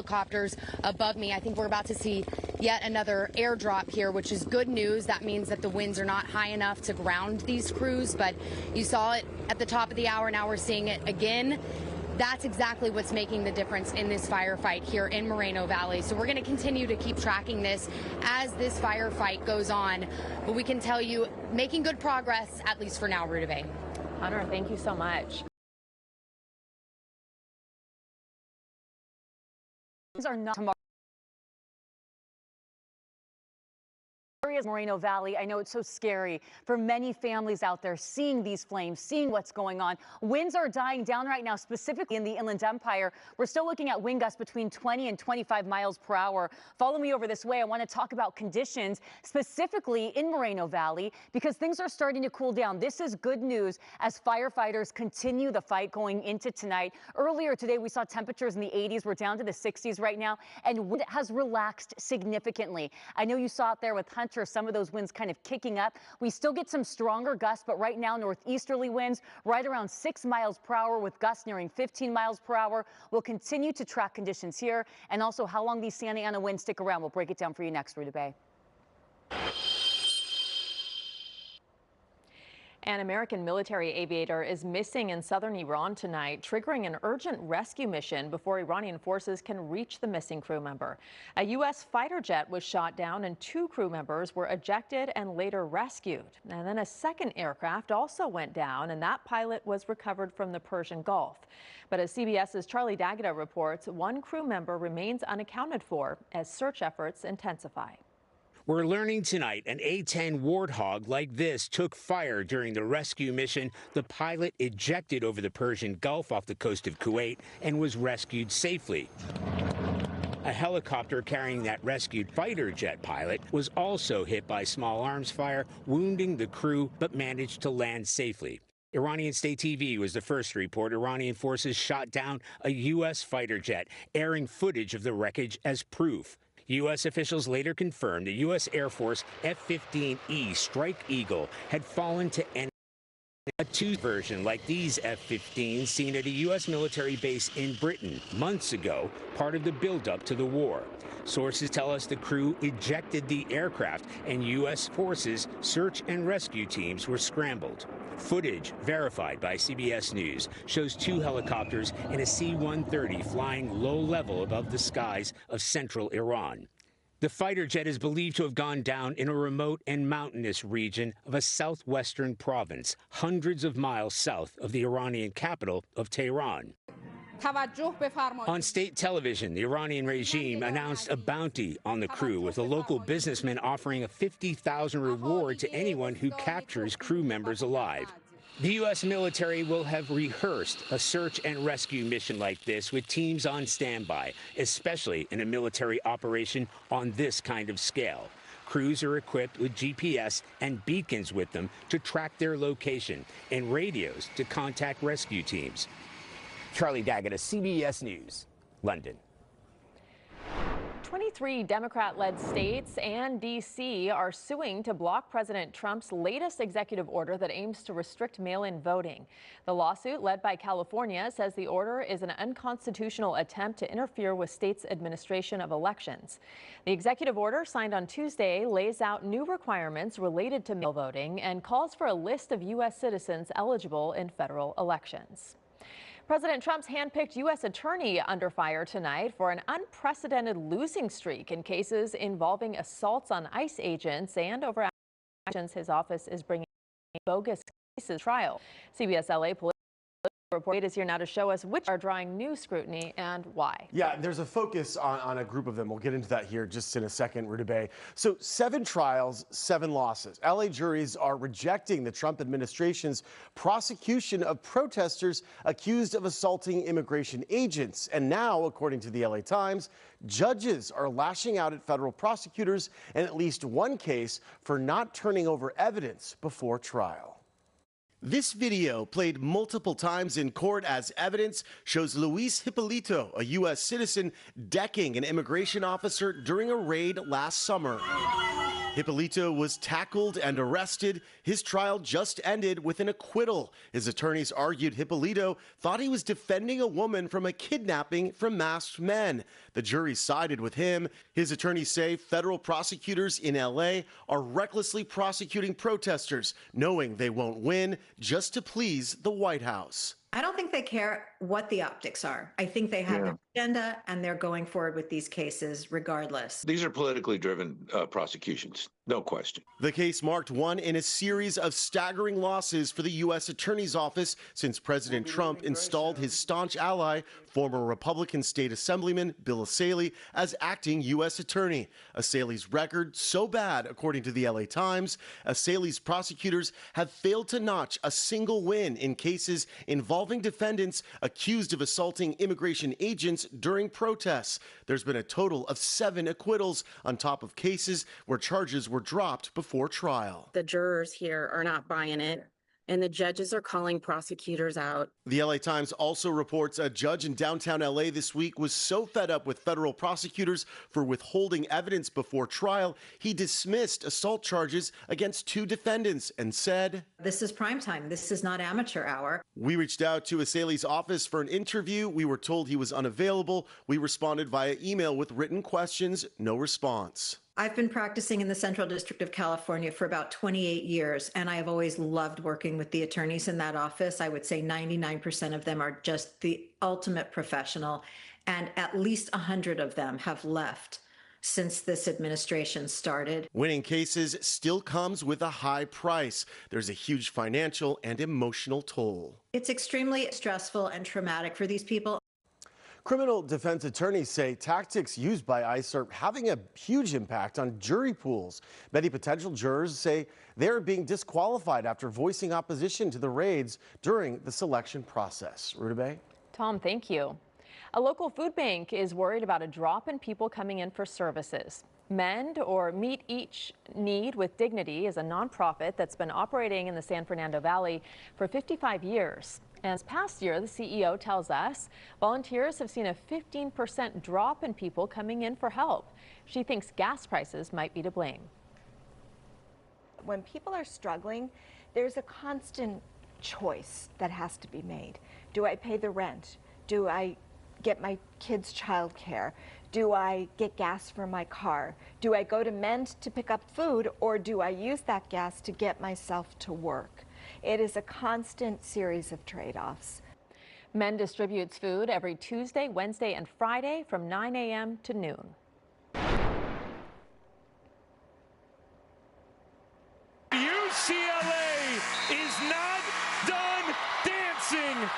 helicopters above me. I think we're about to see yet another airdrop here, which is good news. That means that the winds are not high enough to ground these crews, but you saw it at the top of the hour. Now we're seeing it again. That's exactly what's making the difference in this firefight here in Moreno Valley. So we're going to continue to keep tracking this as this firefight goes on. But we can tell you, making good progress, at least for now, Rudabeh. Hunter, thank you so much. These are not tomorrow. Moreno Valley. I know it's so scary for many families out there seeing these flames, seeing what's going on. Winds are dying down right now, specifically in the Inland Empire. We're still looking at wind gusts between 20 and 25 miles per hour. Follow me over this way. I want to talk about conditions specifically in Moreno Valley because things are starting to cool down. This is good news as firefighters continue the fight going into tonight. Earlier today, we saw temperatures in the 80s. We're down to the 60s right now, and wind has relaxed significantly. I know you saw it there with Hunter. Some of those winds kind of kicking up. We still get some stronger gusts, but right now northeasterly winds right around 6 miles per hour with gusts nearing 15 miles per hour. We'll continue to track conditions here and also how long these Santa Ana winds stick around. We'll break it down for you next, Rudabeh. An American military aviator is missing in southern Iran tonight, triggering an urgent rescue mission before Iranian forces can reach the missing crew member. A U.S. fighter jet was shot down and 2 crew members were ejected and later rescued. And then a second aircraft also went down, and that pilot was recovered from the Persian Gulf. But as CBS's Charlie D'Agata reports, 1 crew member remains unaccounted for as search efforts intensify. We're learning tonight an A-10 Warthog like this took fire during the rescue mission. The pilot ejected over the Persian Gulf off the coast of Kuwait and was rescued safely. A helicopter carrying that rescued fighter jet pilot was also hit by small arms fire, wounding the crew, but managed to land safely. Iranian State TV was the first to report Iranian forces shot down a U.S. fighter jet, airing footage of the wreckage as proof. U.S. officials later confirmed the U.S. Air Force F-15E Strike Eagle had fallen to a 2 version like these F-15s seen at a U.S. military base in Britain months ago, part of the buildup to the war. Sources tell us the crew ejected the aircraft and U.S. forces search and rescue teams were scrambled. Footage verified by CBS News shows 2 helicopters and a C-130 flying low level above the skies of central Iran. The fighter jet is believed to have gone down in a remote and mountainous region of a southwestern province, hundreds of miles south of the Iranian capital of Tehran. On state television, the Iranian regime announced a bounty on the crew, with a local businessman offering a $50,000 reward to anyone who captures crew members alive. The U.S. military will have rehearsed a search and rescue mission like this with teams on standby, especially in a military operation on this kind of scale. Crews are equipped with GPS and beacons with them to track their location and radios to contact rescue teams. Charlie D'Agata, CBS News, London. 23 Democrat-led states and D.C. are suing to block President Trump's latest executive order that aims to restrict mail-in voting. The lawsuit, led by California, says the order is an unconstitutional attempt to interfere with states' administration of elections. The executive order, signed on Tuesday, lays out new requirements related to mail voting and calls for a list of U.S. citizens eligible in federal elections. President Trump's handpicked U.S. attorney under fire tonight for an unprecedented losing streak in cases involving assaults on ICE agents and over actions his office is bringing bogus cases trial. CBS LA Police report is here now to show us which are drawing new scrutiny and why. Yeah, there's a focus on a group of them. We'll get into that here just in a second, Rudabeh. So 7 trials, 7 losses. LA juries are rejecting the Trump administration's prosecution of protesters accused of assaulting immigration agents. And now, according to the LA Times, judges are lashing out at federal prosecutors in at least one case for not turning over evidence before trial. This video, played multiple times in court as evidence, shows Luis Hippolito, a U.S. citizen, decking an immigration officer during a raid last summer. Hippolito was tackled and arrested. His trial just ended with an acquittal. His attorneys argued Hippolito thought he was defending a woman from a kidnapping from masked men. The jury sided with him. His attorneys say federal prosecutors in LA are recklessly prosecuting protesters, knowing they won't win just to please the White House. I don't think they care what the optics are. I think they have their agenda and they're going forward with these cases regardless. These are politically driven prosecutions, no question. The case marked one in a series of staggering losses for the U.S. Attorney's Office since President Trump installed his staunch ally, former Republican State Assemblyman Bill Asaley, as acting U.S. Attorney. Asaley's record so bad, according to the LA Times, Asaley's prosecutors have failed to notch a single win in cases involving defendants accused of assaulting immigration agents during protests. There's been a total of 7 acquittals on top of cases where charges were dropped before trial. The jurors here are not buying it, and the judges are calling prosecutors out. The LA Times also reports a judge in downtown LA this week was so fed up with federal prosecutors for withholding evidence before trial, he dismissed assault charges against 2 defendants and said, This is prime time. This is not amateur hour. We reached out to Asaley's office for an interview. We were told he was unavailable. We responded via email with written questions. No response. I've been practicing in the Central District of California for about 28 years, and I have always loved working with the attorneys in that office. I would say 99% of them are just the ultimate professional, and at least 100 of them have left since this administration started. Winning cases still comes with a high price. There's a huge financial and emotional toll. It's extremely stressful and traumatic for these people. Criminal defense attorneys say tactics used by ICE are having a huge impact on jury pools. Many potential jurors say they're being disqualified after voicing opposition to the raids during the selection process. Rutabaga? Tom, thank you. A local food bank is worried about a drop in people coming in for services. Mend or Meet Each Need with Dignity is a nonprofit that's been operating in the San Fernando Valley for 55 years. And this past year, the CEO tells us volunteers have seen a 15% drop in people coming in for help. She thinks gas prices might be to blame. When people are struggling, there's a constant choice that has to be made. Do I pay the rent? Do I get my kids' child care? Do I get gas for my car? Do I go to Mend to pick up food, or do I use that gas to get myself to work? It is a constant series of trade-offs. Mend distributes food every Tuesday, Wednesday, and Friday from 9 a.m. to noon. UCLA is not done dancing.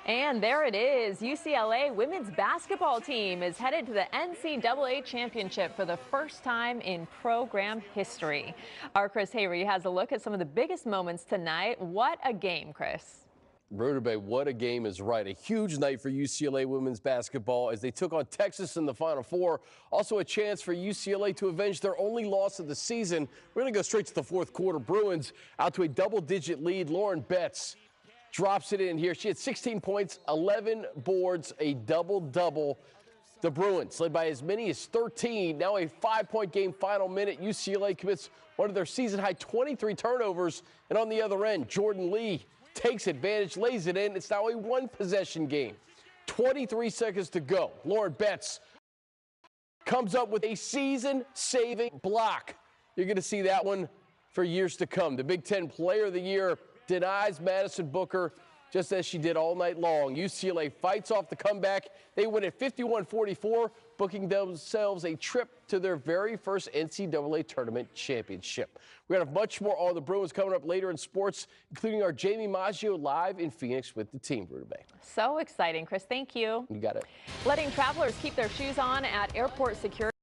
And there it is. UCLA women's basketball team is headed to the NCAA championship for the first time in program history. Our Chris Hayre has a look at some of the biggest moments tonight. What a game, Chris. Rutabaga, what a game is right. A huge night for UCLA women's basketball as they took on Texas in the Final Four. Also a chance for UCLA to avenge their only loss of the season. We're going to go straight to the fourth quarter. Bruins out to a double-digit lead. Lauren Betts drops it in here. She had 16 points, 11 boards, a double-double. The Bruins, led by as many as 13, now a 5-point game final minute. UCLA commits one of their season-high 23 turnovers. And on the other end, Jordan Lee takes advantage, lays it in. It's now a one-possession game. 23 seconds to go. Lauren Betts comes up with a season-saving block. You're going to see that one for years to come. The Big Ten Player of the Year denies Madison Booker, just as she did all night long. UCLA fights off the comeback. They win at 51-44, booking themselves a trip to their very first NCAA tournament championship. We're going to have much more on the Bruins coming up later in sports, including our Jamie Maggio live in Phoenix with the team. Rutabaga. So exciting, Chris. Thank you. You got it. Letting travelers keep their shoes on at airport security.